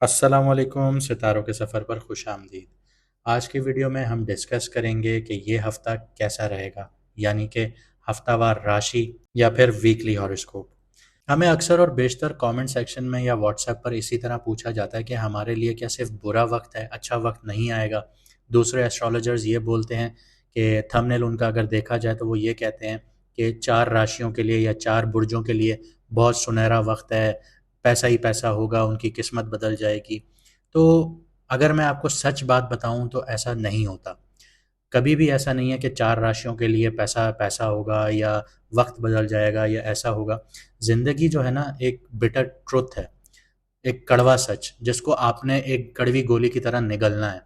अस्सलामुअलैकुम, सितारों के सफ़र पर खुश आमदीद। आज की वीडियो में हम डिस्कस करेंगे कि ये हफ़्ता कैसा रहेगा, यानी कि हफ्तावार राशि या फिर वीकली हॉरोस्कोप। हमें अक्सर और बेशतर कमेंट सेक्शन में या व्हाट्सएप पर इसी तरह पूछा जाता है कि हमारे लिए क्या सिर्फ बुरा वक्त है, अच्छा वक्त नहीं आएगा। दूसरे एस्ट्रोलॉजर्स ये बोलते हैं कि थंबनेल उनका अगर देखा जाए तो वो ये कहते हैं कि चार राशियों के लिए या चार बुर्जों के लिए बहुत सुनहरा वक्त है, पैसा ही पैसा होगा, उनकी किस्मत बदल जाएगी। तो अगर मैं आपको सच बात बताऊं तो ऐसा नहीं होता। कभी भी ऐसा नहीं है कि चार राशियों के लिए पैसा पैसा होगा या वक्त बदल जाएगा या ऐसा होगा। ज़िंदगी जो है ना, एक बिटर ट्रुथ है, एक कड़वा सच जिसको आपने एक कड़वी गोली की तरह निगलना है।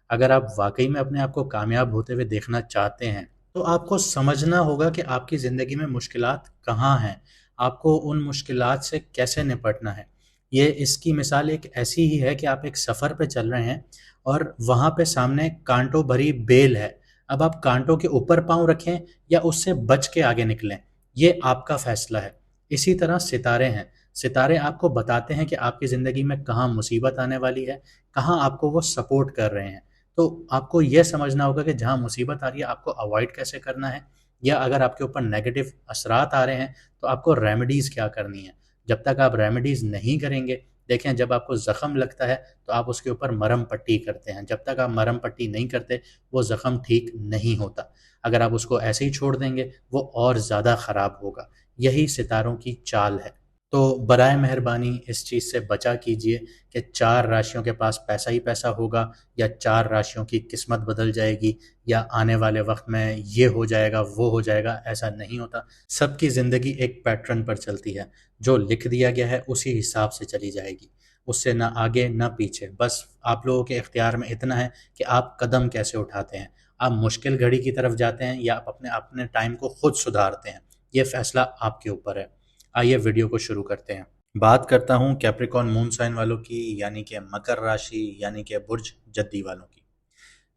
अगर आप वाकई में अपने आप को कामयाब होते हुए देखना चाहते हैं तो आपको समझना होगा कि आपकी ज़िंदगी में मुश्किलात कहाँ हैं, आपको उन मुश्किलात से कैसे निपटना है। ये इसकी मिसाल एक ऐसी ही है कि आप एक सफ़र पे चल रहे हैं और वहाँ पे सामने कांटों भरी बेल है। अब आप कांटों के ऊपर पाँव रखें या उससे बच के आगे निकलें, ये आपका फैसला है। इसी तरह सितारे हैं। सितारे आपको बताते हैं कि आपकी ज़िंदगी में कहाँ मुसीबत आने वाली है, कहाँ आपको वो सपोर्ट कर रहे हैं। तो आपको यह समझना होगा कि जहाँ मुसीबत आ रही है आपको अवॉइड कैसे करना है, या अगर आपके ऊपर नेगेटिव असरात आ रहे हैं तो आपको रेमेडीज़ क्या करनी है। जब तक आप रेमेडीज़ नहीं करेंगे, देखें, जब आपको ज़ख्म लगता है तो आप उसके ऊपर मरहम पट्टी करते हैं। जब तक आप मरहम पट्टी नहीं करते वो ज़ख्म ठीक नहीं होता। अगर आप उसको ऐसे ही छोड़ देंगे वो और ज़्यादा ख़राब होगा। यही सितारों की चाल है। तो बराए मेहरबानी इस चीज़ से बचा कीजिए कि चार राशियों के पास पैसा ही पैसा होगा या चार राशियों की किस्मत बदल जाएगी या आने वाले वक्त में ये हो जाएगा वो हो जाएगा। ऐसा नहीं होता। सबकी ज़िंदगी एक पैटर्न पर चलती है। जो लिख दिया गया है उसी हिसाब से चली जाएगी, उससे ना आगे ना पीछे। बस आप लोगों के इख्तियार में इतना है कि आप कदम कैसे उठाते हैं। आप मुश्किल घड़ी की तरफ जाते हैं या आप अपने अपने टाइम को खुद सुधारते हैं, ये फैसला आपके ऊपर है। आइए वीडियो को शुरू करते हैं। बात करता हूँ कैप्रिकॉर्न मून साइन वालों की, यानी कि मकर राशि, यानी कि बुर्ज जद्दी वालों की।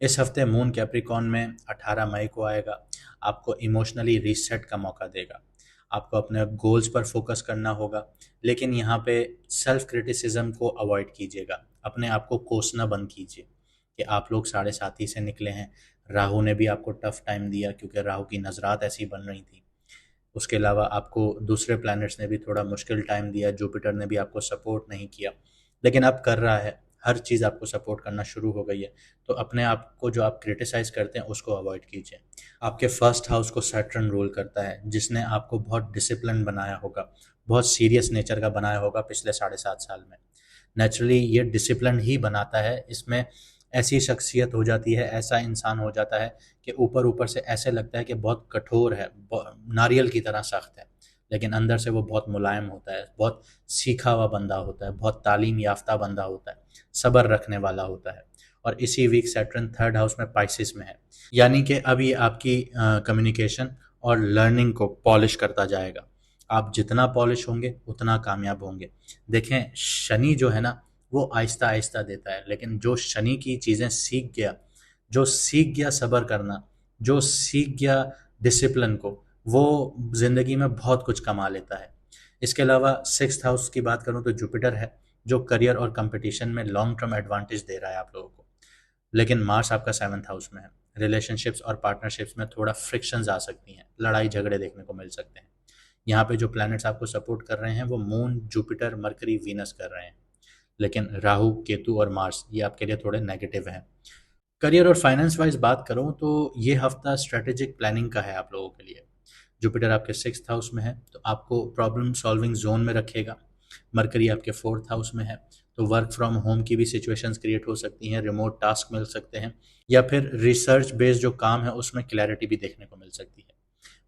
इस हफ्ते मून कैप्रिकॉर्न में 18 मई को आएगा। आपको इमोशनली रीसेट का मौका देगा। आपको अपने गोल्स पर फोकस करना होगा, लेकिन यहाँ पे सेल्फ क्रिटिसिज्म को अवॉइड कीजिएगा। अपने आप को कोसना बंद कीजिए कि आप लोग 7.5 से निकले हैं। राहु ने भी आपको टफ टाइम दिया क्योंकि राहु की नज़रात ऐसी बन रही थी। उसके अलावा आपको दूसरे प्लैनेट्स ने भी थोड़ा मुश्किल टाइम दिया, जुपिटर ने भी आपको सपोर्ट नहीं किया, लेकिन अब कर रहा है। हर चीज़ आपको सपोर्ट करना शुरू हो गई है। तो अपने आप को जो आप क्रिटिसाइज़ करते हैं उसको अवॉइड कीजिए। आपके फर्स्ट हाउस को सैटर्न रूल करता है, जिसने आपको बहुत डिसिप्लिन बनाया होगा, बहुत सीरियस नेचर का बनाया होगा पिछले 7.5 साल में। नेचुरली ये डिसिप्लिन ही बनाता है। इसमें ऐसी शख्सियत हो जाती है, ऐसा इंसान हो जाता है कि ऊपर ऊपर से ऐसे लगता है कि बहुत कठोर है, नारियल की तरह सख्त है, लेकिन अंदर से वो बहुत मुलायम होता है, बहुत सीखा हुआ बंदा होता है, बहुत तालीम याफ्ता बंदा होता है, सब्र रखने वाला होता है। और इसी वीक सैटर्न थर्ड हाउस में पाइसिस में है, यानी कि अब ये आपकी कम्युनिकेशन और लर्निंग को पॉलिश करता जाएगा। आप जितना पॉलिश होंगे उतना कामयाब होंगे। देखें, शनि जो है ना, वो आहिस्ता आहिस्ता देता है, लेकिन जो शनि की चीज़ें सीख गया, जो सीख गया सब्र करना, जो सीख गया डिसिप्लिन को, वो ज़िंदगी में बहुत कुछ कमा लेता है। इसके अलावा सिक्स्थ हाउस की बात करूँ तो जुपिटर है, जो करियर और कंपटीशन में लॉन्ग टर्म एडवांटेज दे रहा है आप लोगों को। लेकिन मार्स आपका सेवन्थ हाउस में है। रिलेशनशिप्स और पार्टनरशिप्स में थोड़ा फ्रिक्शंस आ सकती हैं, लड़ाई झगड़े देखने को मिल सकते हैं। यहाँ पे जो प्लैनेट्स आपको सपोर्ट कर रहे हैं वो मून, जुपिटर, मरकरी, वीनस कर रहे हैं, लेकिन राहु, केतु और मार्स ये आपके लिए थोड़े नेगेटिव हैं। करियर और फाइनेंस वाइज बात करूँ तो ये हफ्ता स्ट्रेटेजिक प्लानिंग का है आप लोगों के लिए। जुपिटर आपके सिक्स्थ हाउस में है तो आपको प्रॉब्लम सॉल्विंग जोन में रखेगा। मरकरी आपके फोर्थ हाउस में है तो वर्क फ्रॉम होम की भी सिचुएशंस क्रिएट हो सकती हैं, रिमोट टास्क मिल सकते हैं, या फिर रिसर्च बेस्ड जो काम है उसमें क्लैरिटी भी देखने को मिल सकती है।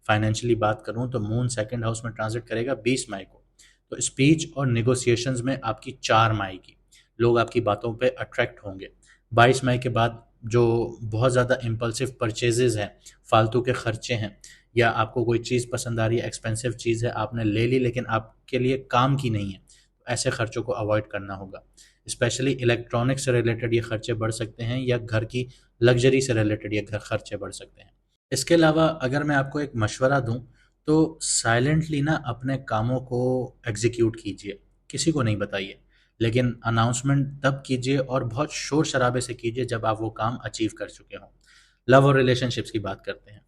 फाइनेंशियली बात करूं तो मून सेकंड हाउस में ट्रांजिट करेगा 20 मई को। तो स्पीच और निगोशिएशंस में आपकी 4 मई की लोग आपकी बातों पे अट्रैक्ट होंगे। 22 मई के बाद जो बहुत ज़्यादा इम्पल्सिव परचेजेज हैं, फालतू के खर्चे हैं, या आपको कोई चीज़ पसंद आ रही है, एक्सपेंसिव चीज़ है, आपने ले ली लेकिन आपके लिए काम की नहीं है, तो ऐसे खर्चों को अवॉइड करना होगा। स्पेशली इलेक्ट्रॉनिक्स से रिलेटेड ये खर्चे बढ़ सकते हैं, या घर की लग्जरी से रिलेटेड ये खर्चे बढ़ सकते हैं। इसके अलावा अगर मैं आपको एक मशवरा दूं तो साइलेंटली ना अपने कामों को एग्जीक्यूट कीजिए, किसी को नहीं बताइए। लेकिन अनाउंसमेंट तब कीजिए और बहुत शोर शराबे से कीजिए जब आप वो काम अचीव कर चुके हों। लव और रिलेशनशिप्स की बात करते हैं।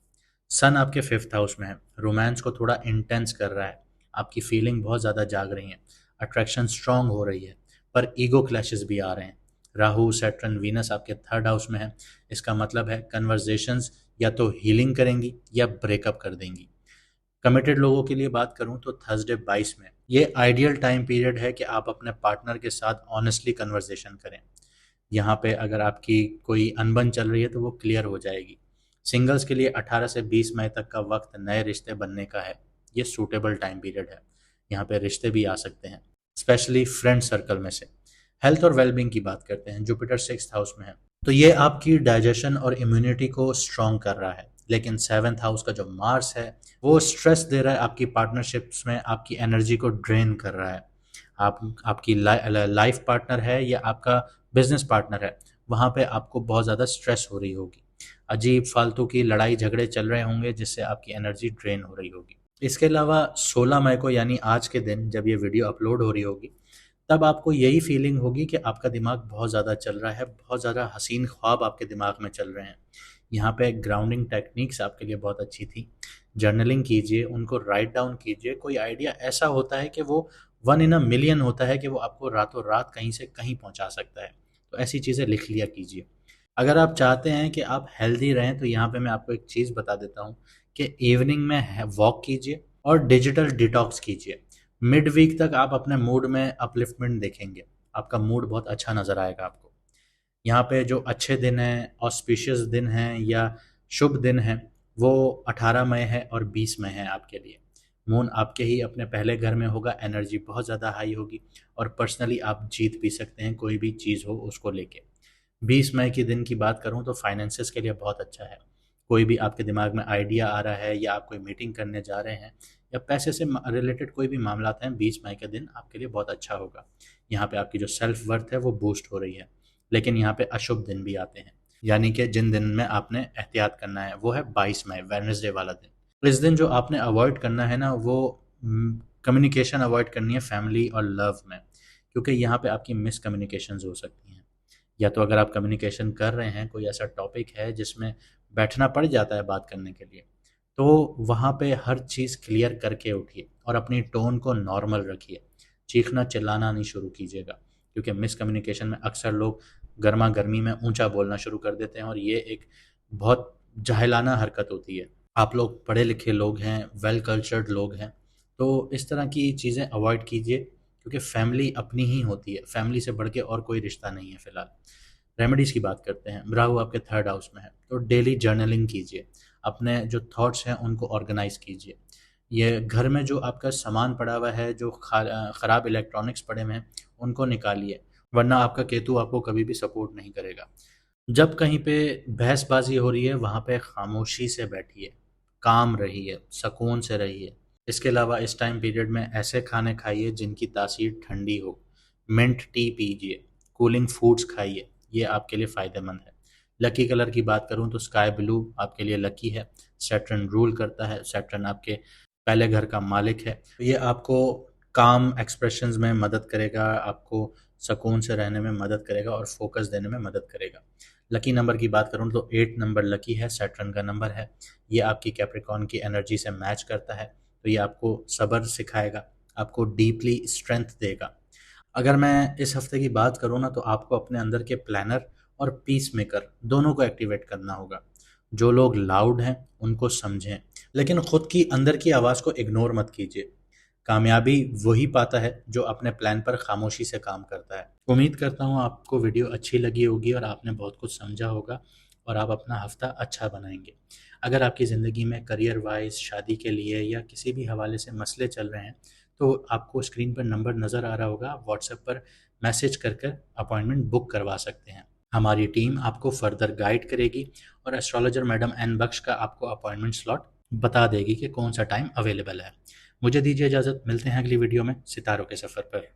सन आपके फिफ्थ हाउस में है, रोमांस को थोड़ा इंटेंस कर रहा है, आपकी फीलिंग बहुत ज़्यादा जाग रही है, अट्रैक्शन स्ट्रांग हो रही है, पर ईगो क्लैशेस भी आ रहे हैं। राहु सैटर्न वीनस आपके थर्ड हाउस में है, इसका मतलब है कन्वर्जेशंस या तो हीलिंग करेंगी या ब्रेकअप कर देंगी। कमिटेड लोगों के लिए बात करूं तो थर्सडे 22 में ये आइडियल टाइम पीरियड है कि आप अपने पार्टनर के साथ ऑनेस्टली कन्वर्सेशन करें। यहाँ पे अगर आपकी कोई अनबन चल रही है तो वो क्लियर हो जाएगी। सिंगल्स के लिए 18 से 20 मई तक का वक्त नए रिश्ते बनने का है। ये सूटेबल टाइम पीरियड है, यहाँ पे रिश्ते भी आ सकते हैं, स्पेशली फ्रेंड सर्कल में से। हेल्थ और वेलबींग की बात करते हैं। जुपिटर सिक्स्थ हाउस में है, तो ये आपकी डाइजेशन और इम्यूनिटी को स्ट्रॉन्ग कर रहा है। लेकिन सेवन्थ हाउस का जो मार्स है वो स्ट्रेस दे रहा है, आपकी पार्टनरशिप्स में आपकी एनर्जी को ड्रेन कर रहा है। आपकी लाइफ पार्टनर है या आपका बिजनेस पार्टनर है, वहाँ पे आपको बहुत ज़्यादा स्ट्रेस हो रही होगी, अजीब फालतू की लड़ाई झगड़े चल रहे होंगे जिससे आपकी एनर्जी ड्रेन हो रही होगी। इसके अलावा 16 मई को यानी आज के दिन जब ये वीडियो अपलोड हो रही होगी तब आपको यही फीलिंग होगी कि आपका दिमाग बहुत ज़्यादा चल रहा है, बहुत ज़्यादा हसीन ख्वाब आपके दिमाग में चल रहे हैं। यहाँ पे ग्राउंडिंग टेक्निक्स आपके लिए बहुत अच्छी थी। जर्नलिंग कीजिए, उनको राइट डाउन कीजिए। कोई आइडिया ऐसा होता है कि वो 1 इन अ मिलियन होता है कि वो आपको रातों रात कहीं से कहीं पहुँचा सकता है। तो ऐसी चीज़ें लिख लिया कीजिए। अगर आप चाहते हैं कि आप हेल्दी रहें तो यहाँ पे मैं आपको एक चीज़ बता देता हूँ कि इवनिंग में वॉक कीजिए और डिजिटल डिटॉक्स कीजिए। मिड वीक तक आप अपने मूड में अपलिफ्टमेंट देखेंगे, आपका मूड बहुत अच्छा नज़र आएगा आपको। यहाँ पे जो अच्छे दिन हैं, ऑस्पिशियस दिन हैं या शुभ दिन हैं, वो 18 मई है और 20 मई है आपके लिए। मून आपके ही अपने पहले घर में होगा, एनर्जी बहुत ज़्यादा हाई होगी और पर्सनली आप जीत भी सकते हैं कोई भी चीज़ हो उसको लेके। 20 मई के दिन की बात करूँ तो फाइनेंसेस के लिए बहुत अच्छा है। कोई भी आपके दिमाग में आइडिया आ रहा है या आप कोई मीटिंग करने जा रहे हैं या पैसे से रिलेटेड कोई भी मामला हैं, 20 मई के दिन आपके लिए बहुत अच्छा होगा। यहाँ पे आपकी जो सेल्फ वर्थ है वो बूस्ट हो रही है। लेकिन यहाँ पे अशुभ दिन भी आते हैं, यानी कि जिन दिन में आपने एहतियात करना है वो है 22 मई, वेडनेसडे वाला दिन। इस दिन जो आपने अवॉइड करना है ना वो कम्युनिकेशन अवॉइड करनी है फैमिली और लव में, क्योंकि यहाँ पे आपकी मिस कम्युनिकेशन हो सकती हैं। या तो अगर आप कम्युनिकेशन कर रहे हैं, कोई ऐसा टॉपिक है जिसमें बैठना पड़ जाता है बात करने के लिए, तो वहाँ पे हर चीज़ क्लियर करके उठिए और अपनी टोन को नॉर्मल रखिए। चीखना चिल्लाना नहीं शुरू कीजिएगा, क्योंकि मिसकम्युनिकेशन में अक्सर लोग गर्मा गर्मी में ऊंचा बोलना शुरू कर देते हैं और ये एक बहुत जाहिलाना हरकत होती है। आप लोग पढ़े लिखे लोग हैं, वेल कल्चर्ड लोग हैं, तो इस तरह की चीज़ें अवॉइड कीजिए, क्योंकि फैमिली अपनी ही होती है, फैमिली से बढ़ के और कोई रिश्ता नहीं है फिलहाल। रेमेडीज़ की बात करते हैं। राहु आपके थर्ड हाउस में है, तो डेली जर्नलिंग कीजिए, अपने जो थॉट्स हैं उनको ऑर्गेनाइज कीजिए। ये घर में जो आपका सामान पड़ा हुआ है, जो ख़राब इलेक्ट्रॉनिक्स पड़े हुए हैं, उनको निकालिए, वरना आपका केतु आपको कभी भी सपोर्ट नहीं करेगा। जब कहीं पे बहसबाजी हो रही है वहाँ पे खामोशी से बैठिए, काम रहिए, सुकून से रहिए। इसके अलावा इस टाइम पीरियड में ऐसे खाने खाइए जिनकी तासीर ठंडी हो, मिंट टी पीजिए, कूलिंग फूड्स खाइए, ये आपके लिए फ़ायदेमंद है। लकी कलर की बात करूँ तो स्काई ब्लू आपके लिए लकी है। सैटर्न रूल करता है, सैटर्न आपके पहले घर का मालिक है, तो ये आपको काम एक्सप्रेशंस में मदद करेगा, आपको सुकून से रहने में मदद करेगा और फोकस देने में मदद करेगा। लकी नंबर की बात करूँ तो 8 नंबर लकी है, सैटर्न का नंबर है। ये आपकी कैप्रिकॉर्न की एनर्जी से मैच करता है, तो ये आपको सब्र सिखाएगा, आपको डीपली स्ट्रेंथ देगा। अगर मैं इस हफ्ते की बात करूँ ना तो आपको अपने अंदर के प्लानर और पीस मेकर दोनों को एक्टिवेट करना होगा। जो लोग लाउड हैं उनको समझें, लेकिन खुद की अंदर की आवाज़ को इग्नोर मत कीजिए। कामयाबी वही पाता है जो अपने प्लान पर खामोशी से काम करता है। उम्मीद करता हूँ आपको वीडियो अच्छी लगी होगी और आपने बहुत कुछ समझा होगा और आप अपना हफ्ता अच्छा बनाएंगे। अगर आपकी ज़िंदगी में करियर वाइज, शादी के लिए या किसी भी हवाले से मसले चल रहे हैं तो आपको स्क्रीन पर नंबर नज़र आ रहा होगा, आप व्हाट्सएप पर मैसेज कर कर अपॉइंटमेंट बुक करवा सकते हैं। हमारी टीम आपको फर्दर गाइड करेगी और एस्ट्रोलॉजर मैडम एन बख्श का आपको अपॉइंटमेंट स्लॉट बता देगी कि कौन सा टाइम अवेलेबल है। मुझे दीजिए इजाज़त, मिलते हैं अगली वीडियो में सितारों के सफ़र पर।